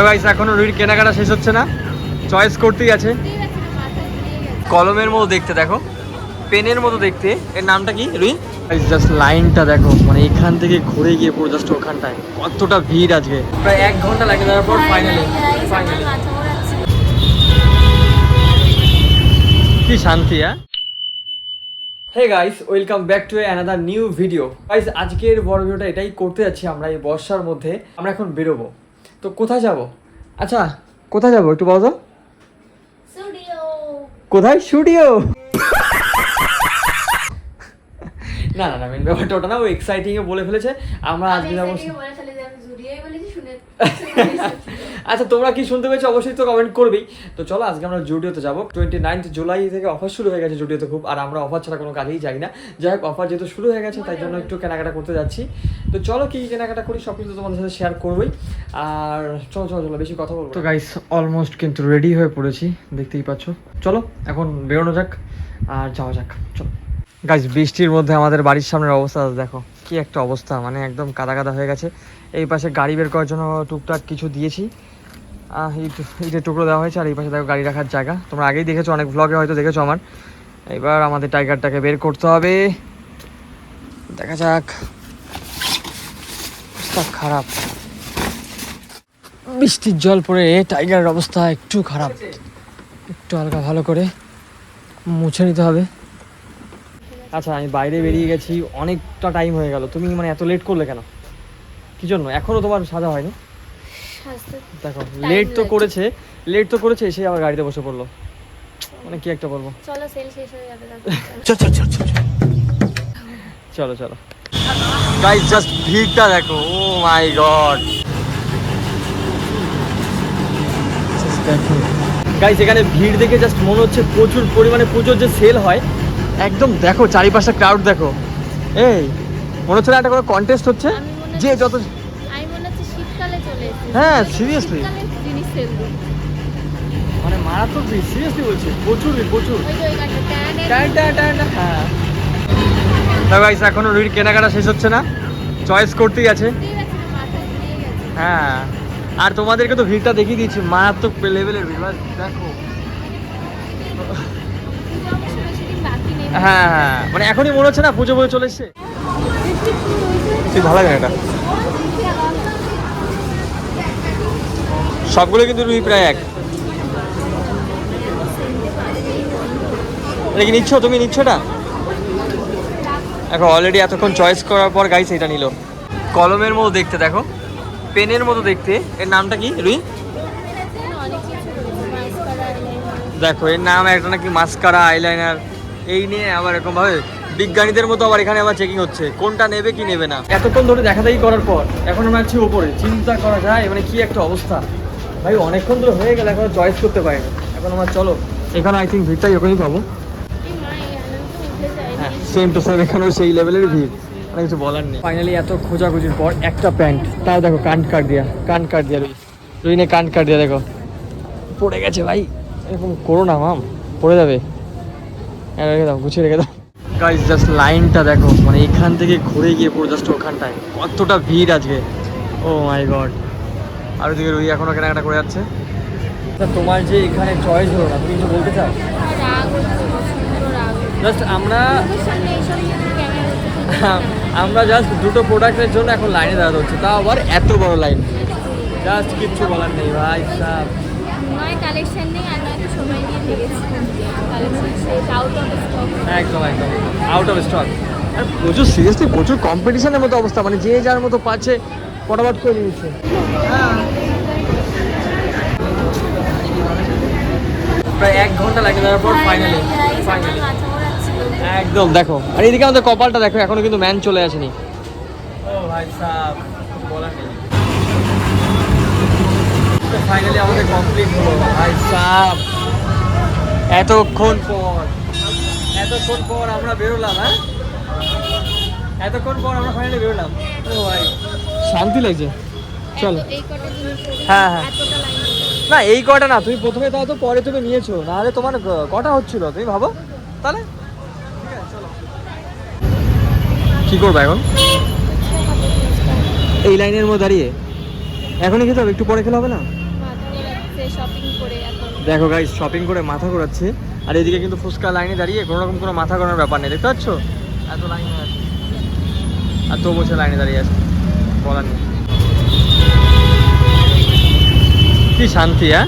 Guys এখনো রুইর কেনাকাটা শেষ হচ্ছে না, চয়েস করতেই আছে। কলমের মতো দেখতে, দেখো পেনের মতো দেখতে। এর নামটা কি রুই? জাস্ট লাইনটা দেখো, মানে এখান থেকে ঘুরে গিয়ে পুরো জাস্ট ওখানটায় কতটা ভিড় আজকে। প্রায় 1 ঘন্টা লাগে যাওয়ার পর ফাইনালি কি শান্তি। Hey guys, welcome back to another new video. Guys আজকের বড় ভিডিওটা এটাই করতে যাচ্ছি, আমরা এই বর্ষার মধ্যে আমরা এখন বেরোবো। তো কোথায় যাব? আচ্ছা কোথায় যাবো একটু বলো তো। কোথায়? স্টুডিও? না না না, মেন ব্যাপারটা ওটা না, ও এক্সাইটিং এ বলে ফেলেছে। আমরা আজকে যাবো। আচ্ছা তোমরা কি শুনতে পেয়েছো অবশ্যই তো কমেন্ট করবেই। তো চলো আজকে আমরা জুডিওতে যাবো। 29 জুলাই থেকে অফার শুরু হয়ে গেছে জুডিওতে খুব, আর আমরা অফার ছাড়া কোনো কাজেই যাই না। যাই হোক, অফার যেহেতু শুরু হয়ে গেছে তাই জন্য একটু কেনাকাটা করতে যাচ্ছি। তো চলো কি কেনাকাটা করি সব কিছু তোমাদের সাথে শেয়ার করবোই। আর চলো চলো চলো, বেশি কথা বলবো। তো গাইস অলমোস্ট কিন্তু রেডি হয়ে পড়েছি, দেখতেই পাচ্ছ। চলো এখন বেরোনো যাক আর যাওয়া যাক, চলো। গাইস বৃষ্টির মধ্যে আমাদের বাড়ির সামনের অবস্থা দেখো, কি একটা অবস্থা, মানে একদম কাদা কাদা হয়ে গেছে। এই পাশে গাড়ি বের করার জন্য টুকটাক কিছু দিয়েছি, এইটা টুকরো দেওয়া হয়েছে। আর এই পাশে দেখো গাড়ি রাখার জায়গা, তোমরা আগেই দেখেছো, অনেক ভ্লগে হয়তো দেখেছো আমার। এবার আমাদের টাইগারটাকে বের করতে হবে, দেখা যাক। অবস্থা খারাপ, বৃষ্টির জল পড়ে টাইগারের অবস্থা একটু খারাপ, একটু হালকা ভালো করে মুছে নিতে হবে। আচ্ছা আমি বাইরে বেরিয়ে গেছি, অনেকটা টাইম হয়ে গেল, তুমি মানে এত লেট করলে কেন? কি জন্য? এখনো তোমার সাজা হয়নি? দেখো লেট তো করেছে, এসে আবার গাড়িতে বসে পড়লো, মানে কি একটা বলবো। চলো সেল শেষ হয়ে যাবে, চলো চলো। গাইস জাস্ট ভিড়টা দেখো, ও মাই গড। গাইস এখানে ভিড় দেখে জাস্ট মনে হচ্ছে প্রচুর পরিমাণে পুজোর যে সেল হয়, একদম দেখো চারিপাশে ক্রাউড দেখো। এই মনে হচ্ছে না একটা কোনো কন্টেস্ট হচ্ছে, যে যত হ্যাঁ সিরিয়াসলি মানে মারাত্মক ভিড়, সিরিয়াসলি বলছি, প্রচুর প্রচুর। হ্যাঁ গাইস এখনো রুইর কেনাকাটা শেষ হচ্ছে না, চয়েস করতেই আছে। হ্যাঁ আর তোমাদেরকে তো ভিড়টা দেখিয়ে দিয়েছি, মারাত্মক লেভেলের ভিড়, দেখো। হ্যাঁ হ্যাঁ মানে এখনই মনে হচ্ছে না পুজো পুজো চলে এসছে। ঠিক ভালো লাগে এটা, সবগুলো কিন্তু রুই প্রায় এক। এটা কি নিচ্ছ? তুমি নিচ্ছ এটা? দেখো অলরেডি এতক্ষণ চয়েস করার পর গাইস এটা নিল। কলমের মতো দেখতে, দেখো পেনের মতো দেখতে। এর নামটা কি রুই? দেখো এর নাম একটা নাকি মাস্কারা, আইলাইনার, এই নিয়ে আবার এরকম ভাবে বিজ্ঞানীদের মতো আবার এখানে আবার চেকিং হচ্ছে কোনটা নেবে কি নেবে না। এতক্ষণ ধরে দেখাদেখি করার পর এখন আমরা আছি ওপরে, চিন্তা করা যায় মানে কি একটা অবস্থা। ভাই অনেকক্ষণ ধরে হয়ে গেল, এখন চয়েস করতে পারিনি। এখন আমার চলো এখানে আই থিঙ্ক ভিড়টাই ওখানেই পাবো। হ্যাঁ সেম টু সেম, এখানেও সেই লেভেলের ভিড়, মানে কিছু বলার নেই। ফাইনালি এত খোঁজাখুঁজির পর একটা প্যান্ট, তাও দেখো কান কাট দিয়া রুই নে কান কাট দিয়া, দেখো পড়ে গেছে। ভাই এরকম করো না মাম, পড়ে যাবে, রেখে দাও, গুছিয়ে রেখে দাও। গাইস জাস্ট লাইনটা দেখো, মানে এখান থেকে ঘুরে গিয়ে পুরো জাস্ট ওখানটায় কতটা ভিড় আজকে, ও মাই গড। আর ওদিকে রুই এখনো কেনাকাটা করে যাচ্ছে। তোমার যে এখানে চয়েস হলো না, তুমি কিছু বলতে চাও? জাস্ট আমরা জাস্ট দুটো প্রোডাক্টের জন্য এখন লাইনে দাঁড়াতে হচ্ছে, তাও আবার এত বড় লাইন, জাস্ট কিচ্ছু বলার নেই ভাই সাহেব। একদম একদম আউট অফ স্টক। আর প্রচুর সিরিয়াসলি প্রচুর কম্পিটিশনের মতো অবস্থা, মানে যে যার মতো পাচ্ছে ফটাফট করে নিচ্ছে। প্রায় 1 ঘন্টা লাগে যাওয়ার পর ফাইনালি একদম দেখো। আর এদিকে আমাদের কপালটা দেখো, এখনো কিন্তু ম্যান চলে আসেনি। ও ভাই সাহেব বলার নেই। ফাইনালি আমাদের কমপ্লিট হলো ভাই সাহেব, এতক্ষণ পর আমরা বেরোলাম। হ্যাঁ এতক্ষণ পর আমরা ফাইনালি বেরোলাম। ও ভাই শান্তি লাগছে। চলো হ্যাঁ হ্যাঁ না এই কটা না, তুমি প্রথমে তাও তো পরে তুমি নিয়েছো, নাহলে তোমার কটা হচ্ছিল তুমি ভাবো তাহলে। ঠিক আছে চলো, কি করবো এখন এই লাইনের মধ্যে দাঁড়িয়ে? এখনই খেতে হবে? একটু পরে খেলে হবে না? ঘুরে শপিং করে এখন দেখো গাইস শপিং করে মাথা ঘোরাচ্ছে আর এদিকে কিন্তু ফুচকা লাইনে দাঁড়িয়ে কোনো রকম কোনো মাথা ঘোরানোর ব্যাপার নেই, দেখতে পাচ্ছ এত লাইন হয়ে আছে আর তো বসে লাইনে দাঁড়িয়ে আছে, বলার নেই। কি শান্তি, হ্যাঁ।